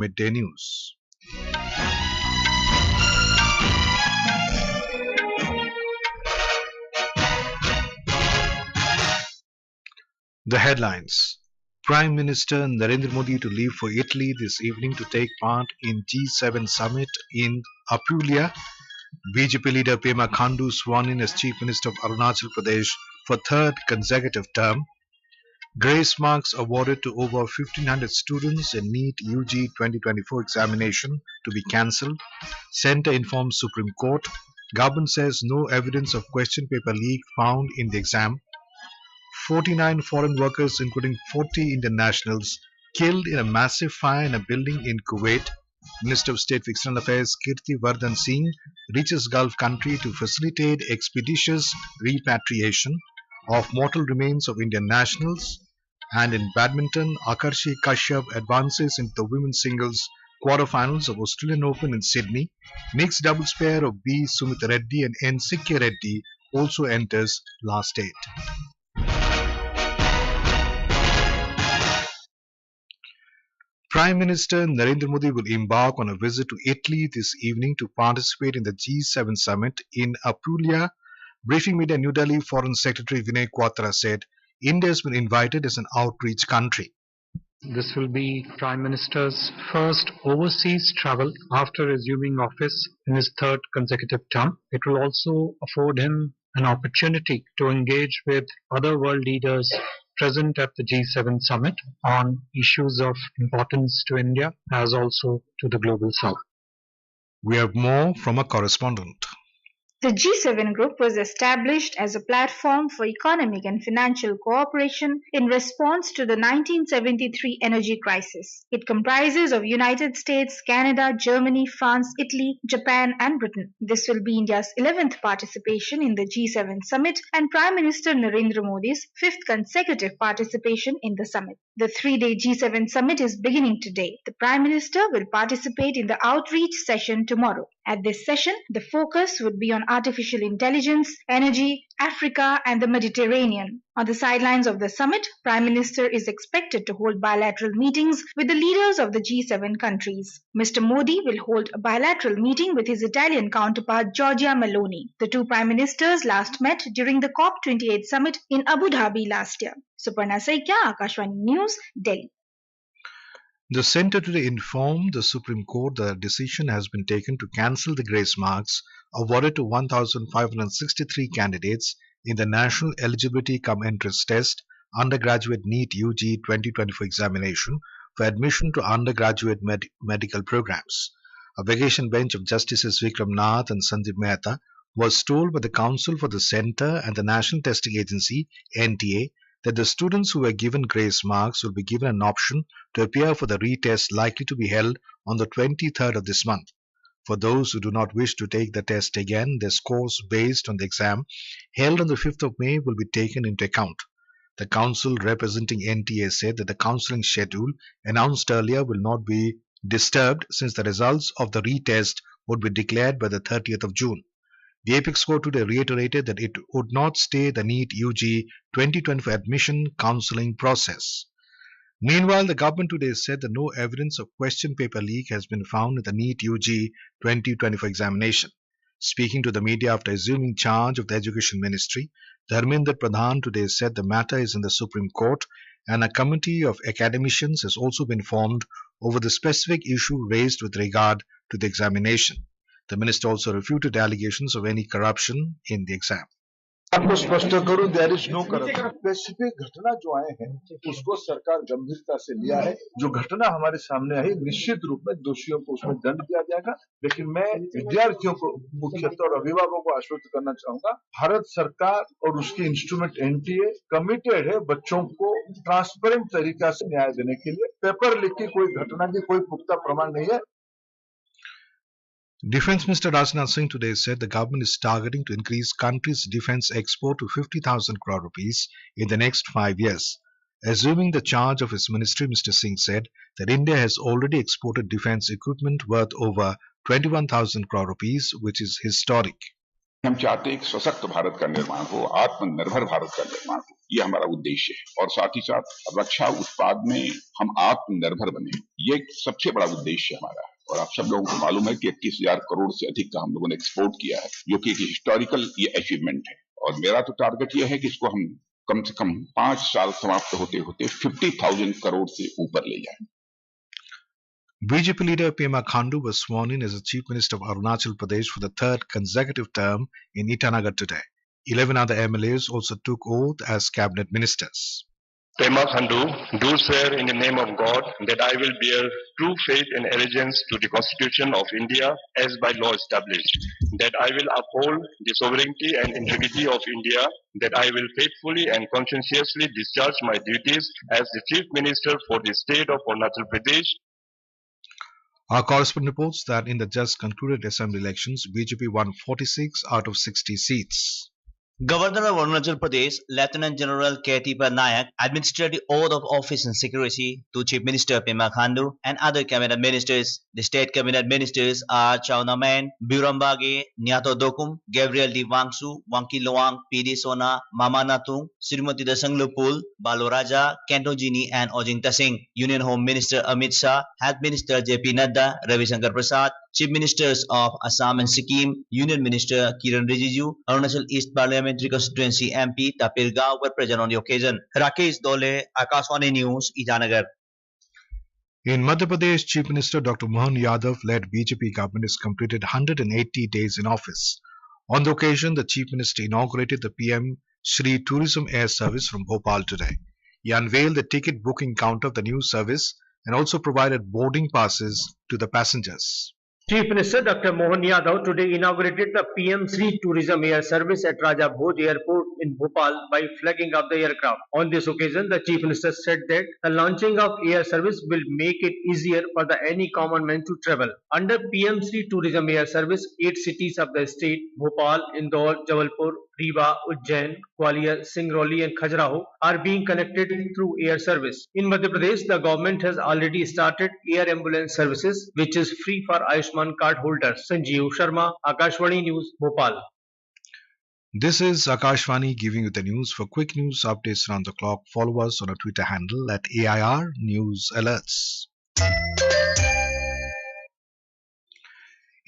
Midday News. The headlines. Prime Minister Narendra Modi to leave for Italy this evening to take part in G7 summit in Apulia. BJP leader Pema Khandu sworn in as Chief Minister of Arunachal Pradesh for third consecutive term. Grace marks awarded to over 1,500 students in NEET-UG 2024 examination to be cancelled. Centre informs Supreme Court. Government says no evidence of question paper leak found in the exam. 49 foreign workers, including 40 Indian nationals, killed in a massive fire in a building in Kuwait. Minister of State for External Affairs Kirti Vardhan Singh reaches Gulf country to facilitate expeditious repatriation of mortal remains of Indian nationals. And in badminton, Aakarshi Kashyap advances into the women's singles quarterfinals of Australian Open in Sydney. Mixed doubles pair of B. Sumeeth Reddy and N. Sikki Reddy also enters last 8. Prime Minister Narendra Modi will embark on a visit to Italy this evening to participate in the G7 summit in Apulia. Briefing media in New Delhi, Foreign Secretary Vinay Quatra said India has been invited as an outreach country. This will be Prime Minister's first overseas travel after assuming office in his third consecutive term. It will also afford him an opportunity to engage with other world leaders present at the G7 summit on issues of importance to India as also to the global south. We have more from a correspondent. The G7 group was established as a platform for economic and financial cooperation in response to the 1973 energy crisis. It comprises of United States, Canada, Germany, France, Italy, Japan and Britain. This will be India's 11th participation in the G7 summit and Prime Minister Narendra Modi's 5th consecutive participation in the summit. The 3-day G7 summit is beginning today. The Prime Minister will participate in the outreach session tomorrow. At this session, the focus would be on artificial intelligence, energy, Africa and the Mediterranean. On the sidelines of the summit, Prime Minister is expected to hold bilateral meetings with the leaders of the G7 countries. Mr. Modi will hold a bilateral meeting with his Italian counterpart Giorgia Meloni. The two Prime Ministers last met during the COP28 summit in Abu Dhabi last year. Suparna Saikia, Akashvani News, Delhi. The centre today informed the Supreme Court that a decision has been taken to cancel the grace marks awarded to 1,563 candidates in the National Eligibility cum Entrance Test undergraduate NEET-UG 2024 examination for admission to undergraduate medical programs. A vacation bench of Justices Vikram Nath and Sanjeev Mehta was told by the Council for the Centre and the National Testing Agency (NTA) that the students who were given grace marks will be given an option to appear for the retest likely to be held on the 23rd of this month. For those who do not wish to take the test again, their scores based on the exam held on the 5th of May will be taken into account. The council representing NTA said that the counselling schedule announced earlier will not be disturbed since the results of the retest would be declared by the 30th of June. The Apex Court today reiterated that it would not stay the NEET-UG 2024 admission counselling process. Meanwhile, the government today said that no evidence of question paper leak has been found in the NEET-UG 2024 examination. Speaking to the media after assuming charge of the Education Ministry, Dharmendra Pradhan today said the matter is in the Supreme Court and a committee of academicians has also been formed over the specific issue raised with regard to the examination. The minister also refuted allegations of any corruption in the exam. आपको स्पष्ट करूं, there is no corruption. Specific घटना जो आए हैं उसको सरकार गंभीरता से लिया है। जो घटना हमारे सामने आई निश्चित रूप में दोषियों को उसमें दंड दिया जाएगा, लेकिन मैं विद्यार्थियों को मुख्यतः और अभिभावकों को आश्वस्त करना चाहूंगा, भारत सरकार और उसकी इंस्ट्रूमेंट एनटीए कमिटेड है बच्चों को ट्रांसपेरेंट तरीका से न्याय देने के लिए। पेपर लीक की कोई घटना की कोई पुख्ता प्रमाण नहीं है। Defence Minister Rajnath Singh today said the government is targeting to increase country's defence export to 50,000 crore rupees in the next 5 years. Assuming the charge of his ministry, Mr. Singh said that India has already exported defence equipment worth over 21,000 crore rupees, which is historic. हम चाहते हैं एक सशक्त भारत का निर्माण हो, आत्मनिर्भर भारत का निर्माण हो, ये हमारा उद्देश्य है और साथ ही साथ रक्षा उत्पाद में हम आत्मनिर्भर बने, ये सबसे बड़ा उद्देश्य हमारा है। और आप सब लोगों को मालूम है कि 21,000 करोड़ से अधिक का हम लोगों ने एक्सपोर्ट किया है, जो कि एक हिस्टोरिकल ये अचीवमेंट है। और मेरा तो टारगेट ये है कि इसको हम कम से कम 5 साल समाप्त होते होते 50,000 करोड़ से ऊपर ले जाएं। BJP leader Pema Khandu was sworn in as the Chief Minister of Arunachal Pradesh for the third consecutive term in Itanagar today. 11 other MLAs also took oath as cabinet ministers. Pema Khandu, do swear in the name of God that I will bear true faith and allegiance to the Constitution of India as by law established, that I will uphold the sovereignty and integrity of India, that I will faithfully and conscientiously discharge my duties as the Chief Minister for the state of Arunachal Pradesh. Our correspondent reports that in the just concluded assembly elections, BJP won 46 out of 60 seats. Governor of Arunachal Pradesh, Lieutenant General Kirti Nayak, administered the oath of office and secrecy to Chief Minister Pema Khandu and other cabinet ministers. The state cabinet ministers are Chauna Man, Burambage, Nyato Dokum, Gabriel Di Wangsu, Wangki Loang, P.D. Sona, Mama Natung, Srimati Dasanglupul, Baloraja, Kentojini and Ojingta Singh. Union Home Minister Amit Shah, Health Minister J.P. Nadda, Ravi Shankar Prasad, Chief Ministers of Assam and Sikkim, Union Minister Kiran Rijiju, Arunachal East Parliamentary Constituency MP Tapir Gao were present on the occasion. Rakesh Dole, Akashvani News, Itanagar. In Madhya Pradesh, Chief Minister Dr. Mohan Yadav led BJP government has completed 180 days in office. On the occasion, the Chief Minister inaugurated the PM Shri Tourism Air Service from Bhopal today. He unveiled the ticket booking counter of the new service and also provided boarding passes to the passengers. Chief Minister Dr. Mohan Yadav today inaugurated the PM Shri Tourism Air Service at Raja Bhoj Airport in Bhopal by flagging off the aircraft. On this occasion, the Chief Minister said that the launching of air service will make it easier for any common man to travel. Under PM Shri Tourism Air Service, 8 cities of the state, Bhopal, Indore, Jabalpur, Rewa, Ujjain, Gwalior, Singrauli and Khajuraho are being connected through air service. In Madhya Pradesh, the government has already started air ambulance services, which is free for Ayushman card holders. Sanjeev Sharma, Akashvani News, Bhopal. This is Akashvani giving you the news. For quick news updates around the clock, follow us on our Twitter handle at AIR News Alerts.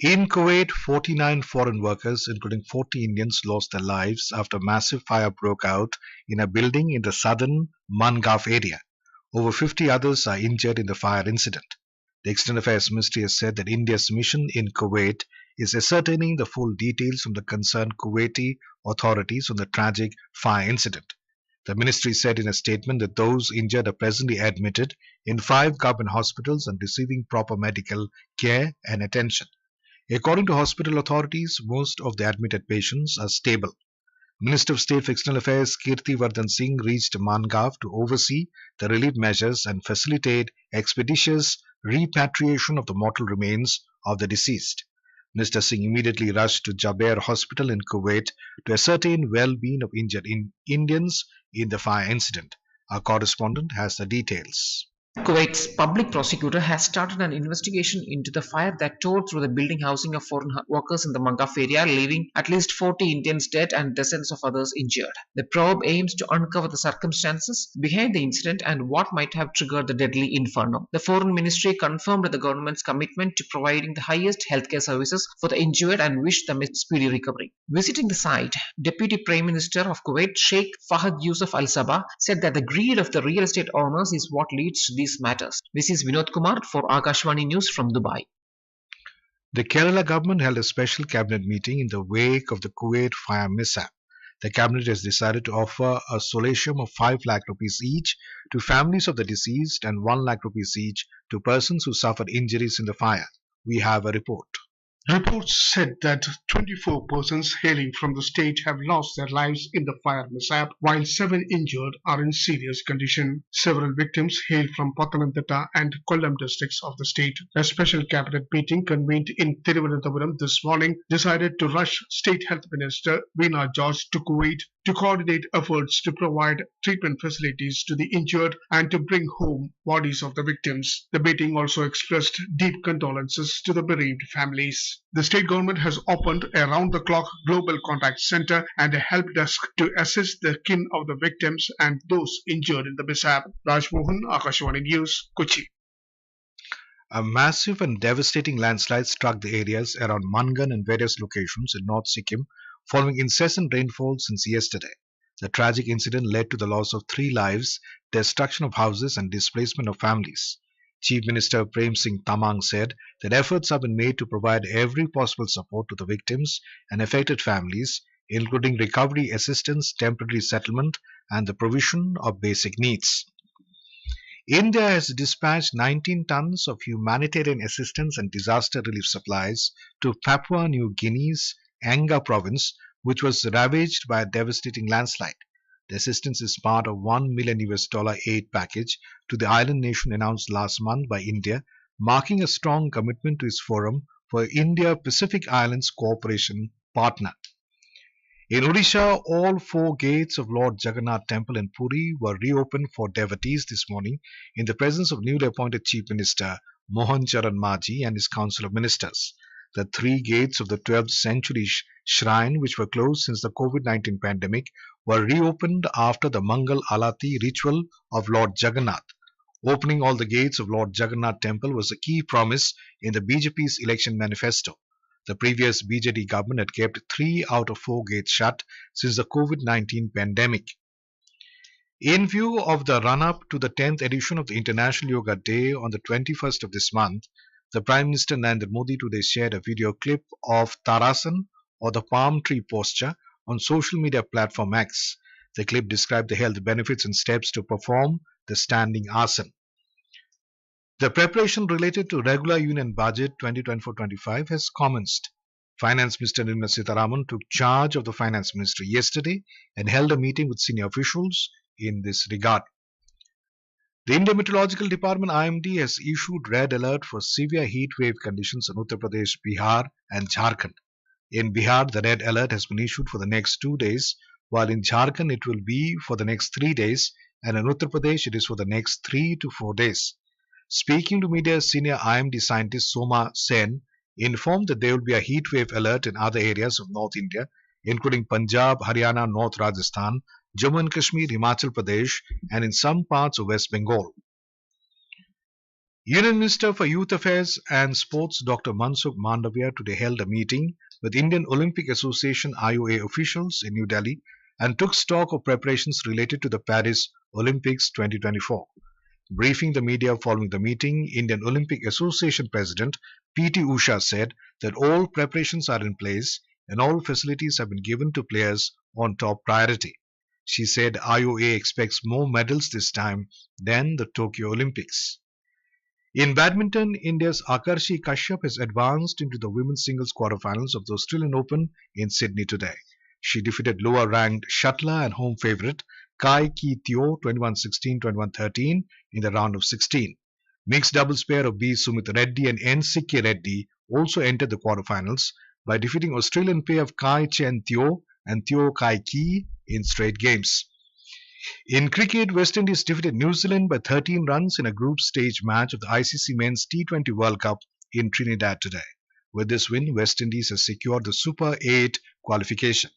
In Kuwait, 49 foreign workers, including 40 Indians, lost their lives after massive fire broke out in a building in the southern Mangaf area. Over 50 others are injured in the fire incident. The External Affairs Ministry has said that India's mission in Kuwait is ascertaining the full details from the concerned Kuwaiti authorities on the tragic fire incident. The ministry said in a statement that those injured are presently admitted in 5 government hospitals and receiving proper medical care and attention. According to hospital authorities, most of the admitted patients are stable. Minister of State for External Affairs Kirti Vardhan Singh reached Mangav to oversee the relief measures and facilitate expeditious repatriation of the mortal remains of the deceased. Minister Singh immediately rushed to Jaber Hospital in Kuwait to ascertain well-being of injured Indians in the fire incident. Our correspondent has the details. Kuwait's public prosecutor has started an investigation into the fire that tore through the building housing of foreign workers in the Mangaf area, leaving at least 40 Indians dead and dozens of others injured. The probe aims to uncover the circumstances behind the incident and what might have triggered the deadly inferno. The Foreign Ministry confirmed the government's commitment to providing the highest healthcare services for the injured and wished them a speedy recovery. Visiting the site, Deputy Prime Minister of Kuwait, Sheikh Fahad Yusuf Al Sabah, said that the greed of the real estate owners is what leads to these matters. This is Vinod Kumar for Akashvani News from Dubai. The Kerala government held a special cabinet meeting in the wake of the Kuwait fire mishap. The cabinet has decided to offer a solatium of 5 lakh rupees each to families of the deceased and 1 lakh rupees each to persons who suffered injuries in the fire. We have a report. Reports said that 24 persons hailing from the state have lost their lives in the fire mishap, while 7 injured are in serious condition. Several victims hail from Pathanamthitta and Kollam districts of the state. A special cabinet meeting convened in Thiruvananthapuram this morning decided to rush State Health Minister Veena George to Kuwait to coordinate efforts to provide treatment facilities to the injured and to bring home bodies of the victims. The meeting also expressed deep condolences to the bereaved families. The state government has opened a round-the-clock global contact center and a help desk to assist the kin of the victims and those injured in the mishap. Rajmohan, Akashwani News, Kochi. A massive and devastating landslide struck the areas around Mangan and various locations in North Sikkim following incessant rainfall since yesterday. The tragic incident led to the loss of 3 lives, destruction of houses and displacement of families. Chief Minister Prem Singh Tamang said that efforts have been made to provide every possible support to the victims and affected families, including recovery assistance, temporary settlement and the provision of basic needs. India has dispatched 19 tons of humanitarian assistance and disaster relief supplies to Papua New Guinea's Anga province, which was ravaged by a devastating landslide. The assistance is part of $1 million aid package to the island nation announced last month by India, marking a strong commitment to its Forum for India-Pacific Islands Cooperation partner. In Odisha, all 4 gates of Lord Jagannath Temple in Puri were reopened for devotees this morning in the presence of newly appointed Chief Minister Mohan Charan Majhi and his Council of Ministers. The 3 gates of the 12th century shrine, which were closed since the COVID-19 pandemic, were reopened after the Mangal Alati ritual of Lord Jagannath. Opening all the gates of Lord Jagannath Temple was a key promise in the BJP's election manifesto. The previous BJD government had kept 3 out of 4 gates shut since the COVID-19 pandemic. In view of the run-up to the 10th edition of the International Yoga Day on the 21st of this month, the Prime Minister Narendra Modi today shared a video clip of Tarasan or the palm tree posture on social media platform X. The clip described the health benefits and steps to perform the standing asan. The preparation related to regular Union Budget 2024-25 has commenced. Finance Minister Nirmala Sitharaman took charge of the Finance Ministry yesterday and held a meeting with senior officials in this regard. The Indian Meteorological Department IMD has issued red alert for severe heat wave conditions in Uttar Pradesh, Bihar and Jharkhand. In Bihar, the red alert has been issued for the next 2 days, while in Jharkhand it will be for the next 3 days, and in Uttar Pradesh it is for the next 3 to 4 days. Speaking to media, senior IMD scientist Soma Sen informed that there will be a heat wave alert in other areas of North India, including Punjab, Haryana, North Rajasthan, Jammu and Kashmir, Himachal Pradesh, and in some parts of West Bengal. Union Minister for Youth Affairs and Sports Dr. Mansukh Mandavia today held a meeting with Indian Olympic Association IOA officials in New Delhi and took stock of preparations related to the Paris Olympics 2024. Briefing the media following the meeting, Indian Olympic Association President P.T. Usha said that all preparations are in place and all facilities have been given to players on top priority. She said IOA expects more medals this time than the Tokyo Olympics. In badminton, India's Aakarshi Kashyap has advanced into the women's singles quarterfinals of the Australian Open in Sydney today. She defeated lower-ranked shuttler and home favourite Kai Ki Teo 21-16, 21-13 in the round of 16. Mixed doubles pair of B. Sumeeth Reddy and N. Sikki Reddy also entered the quarterfinals by defeating Australian pair of Kai Chen Teo and Teo Kai Ki in straight games. In cricket, West Indies defeated New Zealand by 13 runs in a group stage match of the ICC Men's T20 World Cup in Trinidad today. With this win, West Indies has secured the Super 8 qualification.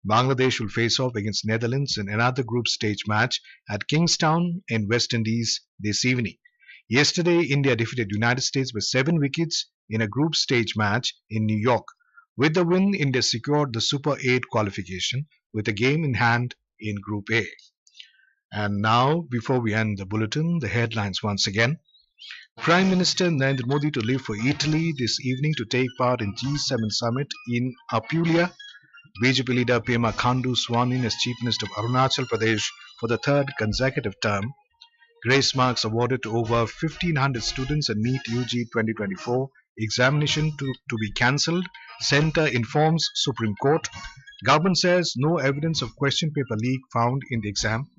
Bangladesh will face off against Netherlands in another group stage match at Kingstown in West Indies this evening. Yesterday, India defeated United States by 7 wickets in a group stage match in New York. With the win, India secured the Super 8 qualification with a game in hand in Group A. And now, before we end the bulletin, the headlines once again. Prime Minister Narendra Modi to leave for Italy this evening to take part in G7 summit in Apulia. BJP leader Pema Khandu sworn in as Chief Minister of Arunachal Pradesh for the 3rd consecutive term. Grace marks awarded to over 1,500 students in NEET-UG 2024 examination to be cancelled. Centre informs Supreme Court. Government says no evidence of question paper leak found in the exam.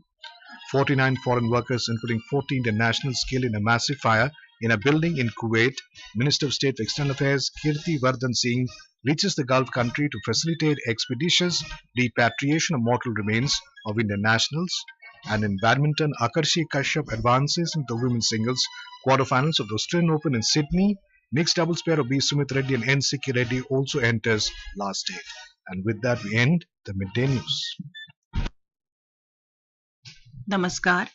49 foreign workers, including 40 Indian nationals, killed in a massive fire in a building in Kuwait. Minister of State for External Affairs Kirti Vardhan Singh reaches the Gulf country to facilitate expeditious repatriation of mortal remains of Indian nationals. And in badminton, Aakarshi Kashyap advances into the women's singles quarterfinals of the Australian Open in Sydney. Mixed doubles pair of B. Sumeeth Reddy and N. Sikki Reddy also enters last day. And with that, we end the midday news. नमस्कार